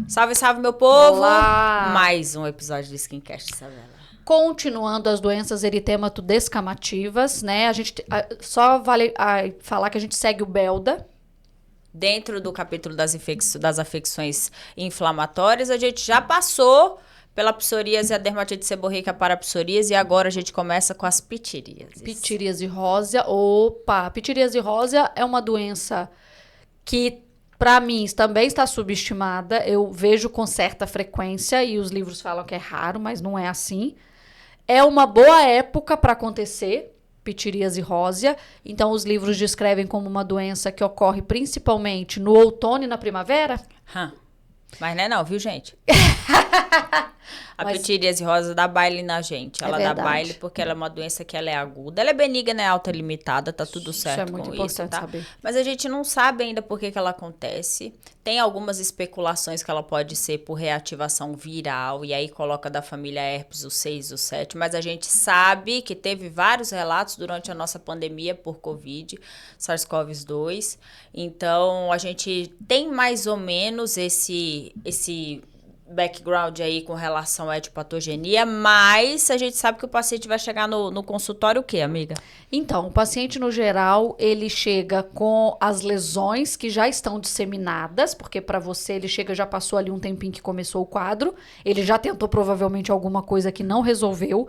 Salve, salve, meu povo! Olá! Mais um episódio do Skincast, Isabela. Continuando as doenças eritemato-descamativas, né? Só vale falar que a gente segue o BELDA. Dentro do capítulo das afecções inflamatórias, a gente já passou pela psoríase, a dermatite seborreica para a psoríase, e agora a gente começa com as pitiríases. Pitiríase rósea. Opa! Pitiríase rósea é uma doença que, para mim, também está subestimada. Eu vejo com certa frequência e os livros falam que é raro, mas não é assim. É uma boa época para acontecer pitiríase rósea. Então, os livros descrevem como uma doença que ocorre principalmente no outono e na primavera. Mas não é não, viu, gente? A Mas pitiríase rosa dá baile na gente. Ela dá baile porque ela é uma doença que ela é aguda. Ela é benigna, né? Alta limitada, tá tudo certo com isso, tá? Isso é muito importante saber. Mas a gente não sabe ainda por que ela acontece. Tem algumas especulações que ela pode ser por reativação viral. E aí coloca da família herpes o 6 e o 7. Mas a gente sabe que teve vários relatos durante a nossa pandemia por Covid, SARS-CoV-2. Então, a gente tem mais ou menos esse background aí com relação à etiopatogenia, mas a gente sabe que o paciente vai chegar no consultório o quê, amiga? Então, o paciente, no geral, ele chega com as lesões que já estão disseminadas, porque para você ele chega, já passou ali um tempinho que começou o quadro, ele já tentou provavelmente alguma coisa que não resolveu.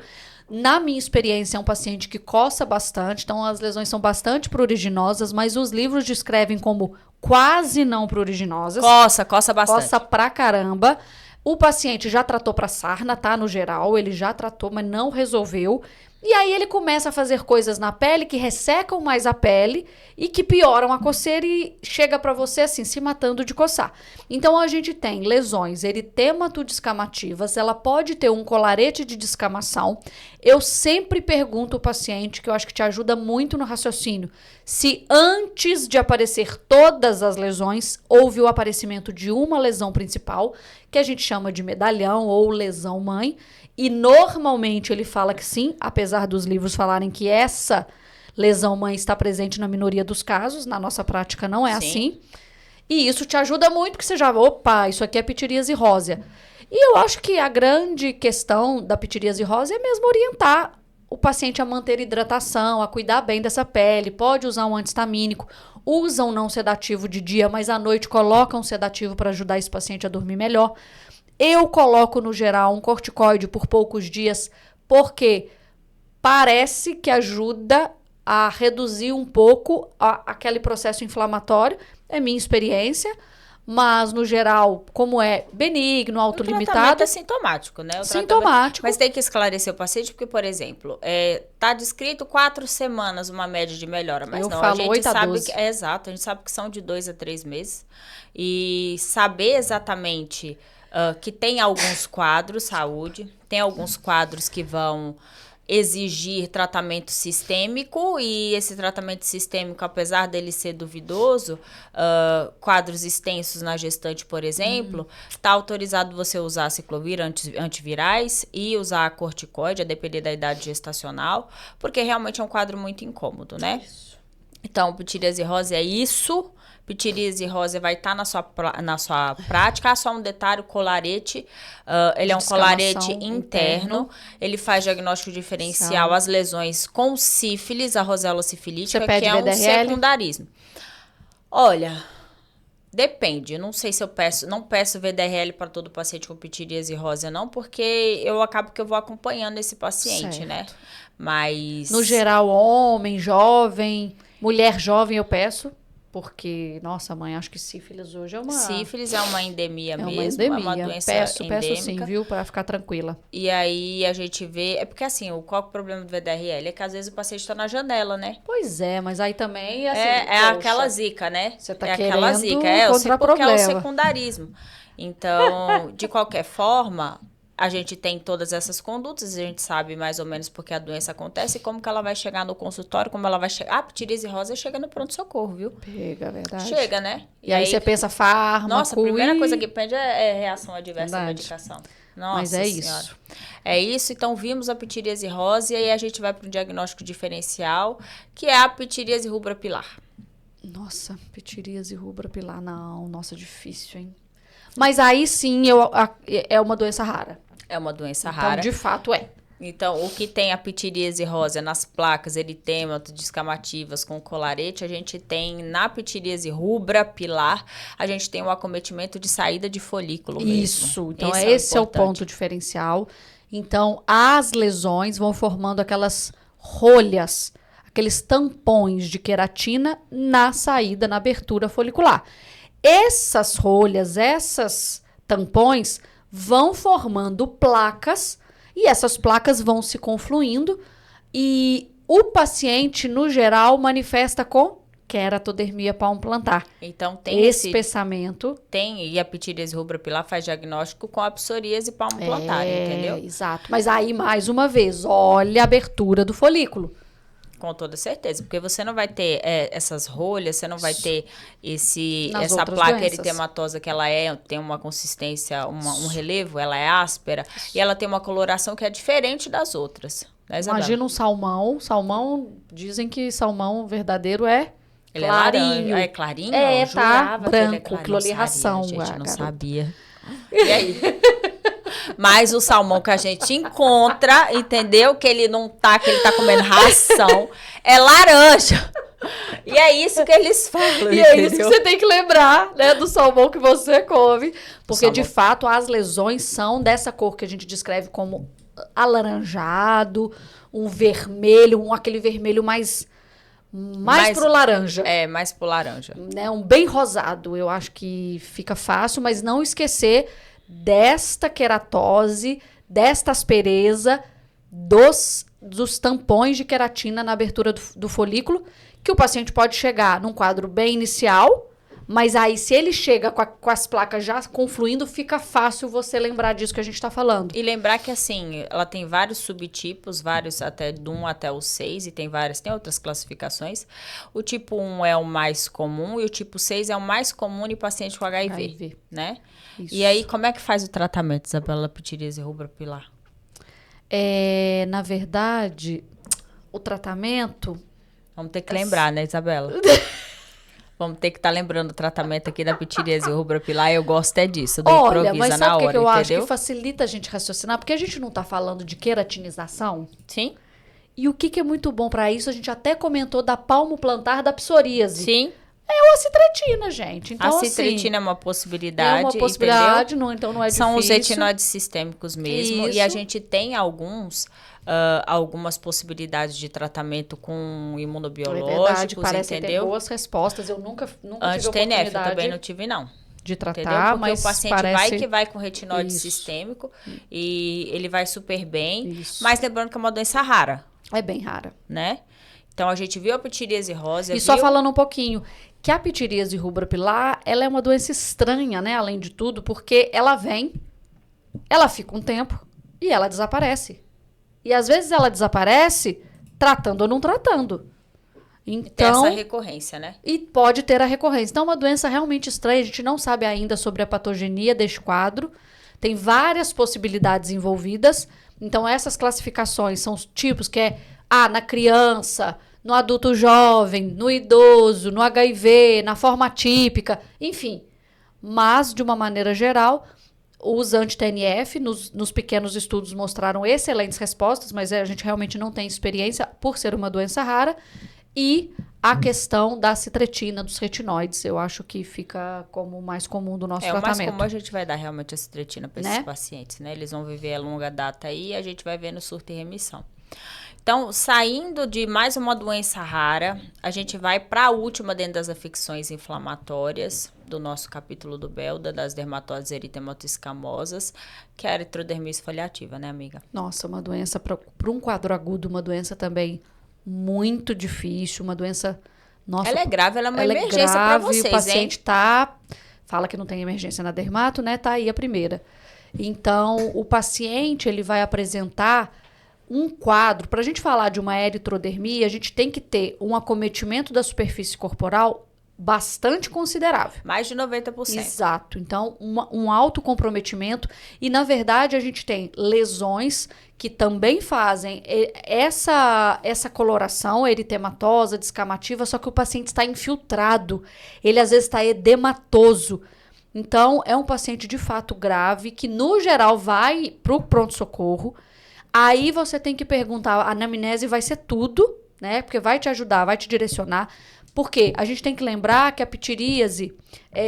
Na minha experiência, é um paciente que coça bastante, então as lesões são bastante pruriginosas, mas os livros descrevem como quase não pruriginosas. Coça bastante. Coça pra caramba. O paciente já tratou para sarna, tá? No geral, ele já tratou, mas não resolveu. E aí ele começa a fazer coisas na pele que ressecam mais a pele e que pioram a coceira e chega para você assim, se matando de coçar. Então a gente tem lesões eritemato-descamativas, ela pode ter um colarete de descamação. Eu sempre pergunto ao paciente, que eu acho que te ajuda muito no raciocínio, se antes de aparecer todas as lesões, houve o aparecimento de uma lesão principal, que a gente chama de medalhão ou lesão mãe. E normalmente ele fala que sim, apesar dos livros falarem que essa lesão mãe está presente na minoria dos casos, na nossa prática não é assim. E isso te ajuda muito, que você já, opa, isso aqui é pitiríase rósea. E eu acho que a grande questão da pitiríase rósea é mesmo orientar o paciente a manter hidratação, a cuidar bem dessa pele, pode usar um antistamínico, usa um não sedativo de dia, mas à noite coloca um sedativo para ajudar esse paciente a dormir melhor. Eu coloco, no geral, um corticoide por poucos dias, porque parece que ajuda a reduzir um pouco aquele processo inflamatório. É minha experiência, mas, no geral, como é benigno, autolimitado... O tratamento é sintomático, né? Sintomático. Mas tem que esclarecer o paciente, porque, por exemplo, tá descrito 4 semanas uma média de melhora, mas eu não, falo a gente 8 a sabe 12. que é exato, a gente sabe que são de 2 a 3 meses. E saber exatamente... que tem alguns quadros, saúde, tem alguns quadros que vão exigir tratamento sistêmico, e esse tratamento sistêmico, apesar dele ser duvidoso, quadros extensos na gestante, por exemplo, está autorizado você usar ciclovir, antivirais, e usar corticoide, a depender da idade gestacional, porque realmente é um quadro muito incômodo, né? Isso. Então, pitiríase rósea é isso. Pitiríase rósea vai estar na sua prática. Só um detalhe, o colarete, ele é um colarete interno. Ele faz diagnóstico diferencial às lesões com sífilis, a roséola sifilítica, que é um secundarismo. Olha, depende. Não sei se não peço VDRL para todo paciente com pitiríase rósea, não, porque eu acabo que eu vou acompanhando esse paciente, né? Mas... No geral, homem, jovem, mulher jovem eu peço. Porque, nossa, mãe, acho que sífilis hoje é uma... Sífilis é uma endemia mesmo, é uma doença endêmica. Peço sim, viu, pra ficar tranquila. E aí a gente vê... É porque, assim, qual é o problema do VDRL? É que às vezes o paciente tá na janela, né? Pois é, mas aí também, assim... É aquela zica, né? Você tá aquela zica. eu sei porque é o secundarismo. Então, de qualquer forma... A gente tem todas essas condutas, a gente sabe mais ou menos porque a doença acontece e como que ela vai chegar no consultório, como ela vai chegar. A pitiríase rósea chega no pronto-socorro, viu? Pega, verdade. Chega, né? E aí você pensa fármaco. Nossa, a primeira coisa que pede é reação adversa à medicação. Nossa Mas é senhora. isso. É isso, então vimos a pitiríase rósea e a gente vai para um diagnóstico diferencial, que é a pitiríase rubra pilar. Nossa, pitiríase rubra pilar, não. Nossa, difícil, hein? Mas aí sim é uma doença rara. É uma doença Então, rara. de fato, é. Então, o que tem a pitiríase rósea nas placas eritêmato descamativas com colarete, a gente tem na pitiríase rubra pilar, a gente tem um acometimento de saída de folículo mesmo. Isso, então esse é o ponto diferencial. Então, as lesões vão formando aquelas rolhas, aqueles tampões de queratina na saída, na abertura folicular. Essas rolhas, esses tampões vão formando placas e essas placas vão se confluindo e o paciente, no geral, manifesta com queratodermia palmoplantar. Então, tem espessamento. E a pitiríase rubra pilar faz diagnóstico com a psoríase palmoplantar, entendeu? Exato. Mas aí, mais uma vez, olha a abertura do folículo. Com toda certeza, porque você não vai ter essas rolhas, você não vai ter essa placa eritematosa que ela tem uma consistência, um relevo, ela é áspera e ela tem uma coloração que é diferente das outras. Né, imagina um salmão. Salmão, dizem que salmão verdadeiro ele clarinho. É clarinho? Tá branco, aquilo ali é ração. A gente não sabia. E aí? Mas o salmão que a gente encontra, entendeu? Que ele ele tá comendo ração, é laranja. E é isso que eles falam. E é isso que você tem que lembrar, né, do salmão que você come. Porque, de fato, as lesões são dessa cor que a gente descreve como alaranjado, um vermelho, aquele vermelho mais pro laranja. Mais pro laranja. Né, um bem rosado. Eu acho que fica fácil, mas não esquecer desta queratose, desta aspereza, dos tampões de queratina na abertura do folículo, que o paciente pode chegar num quadro bem inicial, mas aí se ele chega com as placas já confluindo, fica fácil você lembrar disso que a gente está falando. E lembrar que, assim, ela tem vários subtipos, vários do 1 até o 6, e tem outras classificações. O tipo 1 é o mais comum e o tipo 6 é o mais comum em paciente com HIV. Né? Isso. E aí, como é que faz o tratamento, Isabela, pitiríase rubra pilar? Na verdade, o tratamento... Vamos ter que lembrar, né, Isabela? Vamos ter que estar lembrando o tratamento aqui da pitiríase rubra pilar. Eu gosto disso, do improvisa mas sabe na hora, que eu entendeu? acho que facilita a gente raciocinar? Porque a gente não está falando de queratinização. Sim. E o que é muito bom para isso? A gente até comentou da palmoplantar da psoríase. Sim. É a citretina, gente. Então, a citretina é uma possibilidade, entendeu? Então não é difícil. São os retinóides sistêmicos mesmo. Isso. E a gente tem algumas possibilidades de tratamento com imunobiológicos, parece entendeu? Ter boas respostas. Eu nunca tive oportunidade. Eu também não tive, não. De tratar, entendeu? Porque mas o paciente parece... vai com retinóide sistêmico e ele vai super bem. Isso. Mas lembrando que é uma doença rara. É bem rara. Né? Então, a gente viu a pitiríase rósea. E só falando um pouquinho, que a pitiríase rubra pilar, ela é uma doença estranha, né? Além de tudo, porque ela vem, ela fica um tempo e ela desaparece. E às vezes ela desaparece tratando ou não tratando. Então, tem essa recorrência, né? E pode ter a recorrência. Então, é uma doença realmente estranha. A gente não sabe ainda sobre a patogenia deste quadro. Tem várias possibilidades envolvidas. Então, essas classificações são os tipos que na criança, no adulto jovem, no idoso, no HIV, na forma típica, enfim. Mas, de uma maneira geral, os anti-TNF, nos pequenos estudos, mostraram excelentes respostas, mas a gente realmente não tem experiência por ser uma doença rara. E a questão da citretina, dos retinoides, eu acho que fica como o mais comum do nosso tratamento. O mais comum a gente vai dar realmente a citretina para esses pacientes, né? Eles vão viver a longa data aí e a gente vai ver no surto e remissão. Então, saindo de mais uma doença rara, a gente vai para a última dentro das afecções inflamatórias do nosso capítulo do Belda, das dermatoses eritemato-escamosas, que é a eritrodermia esfoliativa, né, amiga? Nossa, uma doença para um quadro agudo, uma doença também muito difícil, uma doença... Nossa, ela é grave, ela é uma emergência para vocês, o paciente fala que não tem emergência na dermato, né? Tá aí a primeira. Então, o paciente, ele vai apresentar um quadro. Para a gente falar de uma eritrodermia, a gente tem que ter um acometimento da superfície corporal bastante considerável. Mais de 90%. Exato. Então, um alto comprometimento. E, na verdade, a gente tem lesões que também fazem essa coloração eritematosa, descamativa, só que o paciente está infiltrado. Ele, às vezes, está edematoso. Então, é um paciente de fato grave que, no geral, vai para o pronto-socorro. Aí você tem que perguntar, a anamnese vai ser tudo, né? Porque vai te ajudar, vai te direcionar. Porque a gente tem que lembrar que a pitiríase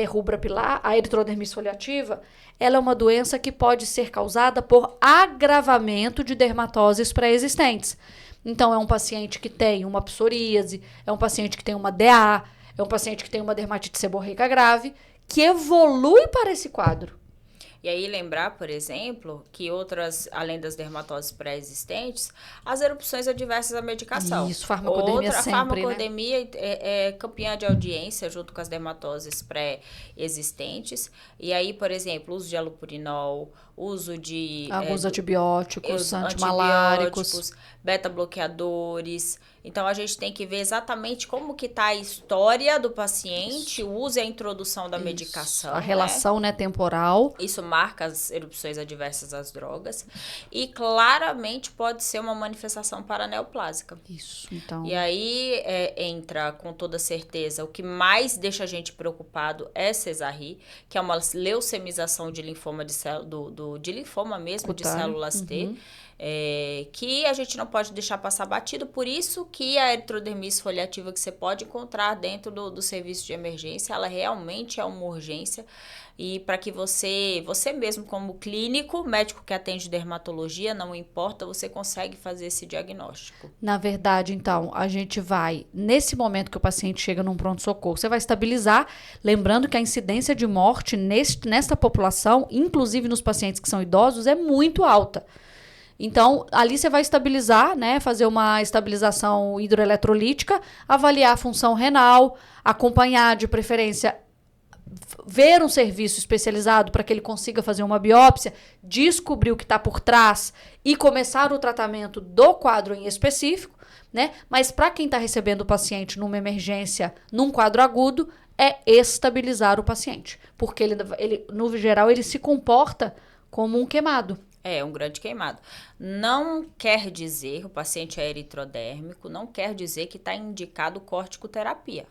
rubra pilar, a eritrodermite foliativa, ela é uma doença que pode ser causada por agravamento de dermatoses pré-existentes. Então, é um paciente que tem uma psoríase, é um paciente que tem uma DA, é um paciente que tem uma dermatite seborreica grave, que evolui para esse quadro. E aí lembrar, por exemplo, que outras, além das dermatoses pré-existentes, as erupções adversas à medicação. Isso, farmacodemia sempre, a farmacodemia é campeã de audiência junto com as dermatoses pré-existentes. E aí, por exemplo, uso de allopurinol, uso de... alguns antibióticos, antimaláricos, beta-bloqueadores. Então, a gente tem que ver exatamente como que está a história do paciente, o uso e a introdução da medicação. A relação, né, temporal. Isso marca as erupções adversas às drogas. E claramente pode ser uma manifestação paraneoplásica. Isso, então... E aí entra com toda certeza, o que mais deixa a gente preocupado é Sézary, que é uma leucemização de linfoma de linfoma mesmo, cutâneo. De células T. Que a gente não pode deixar passar batido, por isso que a eritrodermite foliativa que você pode encontrar dentro do serviço de emergência, ela realmente é uma urgência, e para que você mesmo como clínico, médico que atende dermatologia, não importa, você consegue fazer esse diagnóstico. Na verdade, então, a gente vai, nesse momento que o paciente chega num pronto-socorro, você vai estabilizar, lembrando que a incidência de morte nesta população, inclusive nos pacientes que são idosos, é muito alta. Então, ali você vai estabilizar, né? Fazer uma estabilização hidroeletrolítica, avaliar a função renal, acompanhar de preferência, ver um serviço especializado para que ele consiga fazer uma biópsia, descobrir o que está por trás e começar o tratamento do quadro em específico, né? Mas para quem está recebendo o paciente numa emergência, num quadro agudo, é estabilizar o paciente. Porque ele no geral, ele se comporta como um queimado. É, um grande queimado. Não quer dizer, o paciente é eritrodérmico, não quer dizer que está indicado corticoterapia.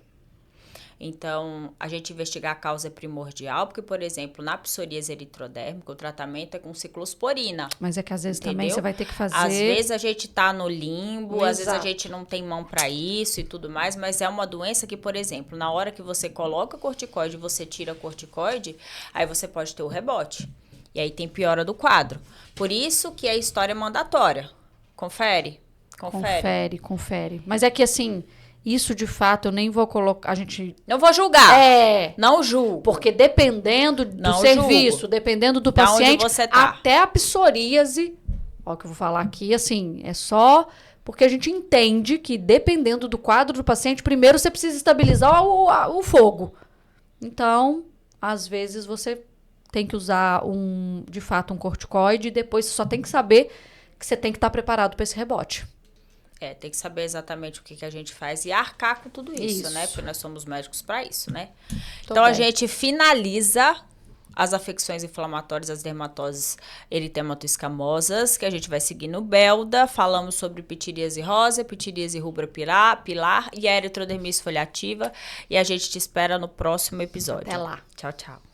Então, a gente investigar a causa é primordial, porque, por exemplo, na psoríase eritrodérmica, o tratamento é com ciclosporina. Mas é que às vezes entendeu? Também você vai ter que fazer... Às vezes a gente tá no limbo, Exato. Às vezes a gente não tem mão para isso e tudo mais, mas é uma doença que, por exemplo, na hora que você coloca corticoide e você tira corticoide, aí você pode ter o rebote. E aí tem piora do quadro. Por isso que a história é mandatória. Confere. Confere. Mas é que assim, isso de fato eu nem vou colocar. A gente. Não vou julgar. Não julgo. Porque dependendo do serviço, dependendo do paciente, onde você tá. Até a psoríase. Ó, o que eu vou falar aqui, assim, é só. Porque a gente entende que dependendo do quadro do paciente, primeiro você precisa estabilizar o fogo. Então, às vezes você tem que usar de fato um corticoide e depois você só tem que saber que você tem que estar preparado para esse rebote. Tem que saber exatamente o que a gente faz e arcar com tudo isso, né? Porque nós somos médicos para isso, né? Então, a gente finaliza as afecções inflamatórias, as dermatoses eritematoescamosas, que a gente vai seguir no BELDA. Falamos sobre pitiríase rosa, pitiríase rubra pilar e a eritrodermite foliativa. E a gente te espera no próximo episódio. Até lá. Tchau, tchau.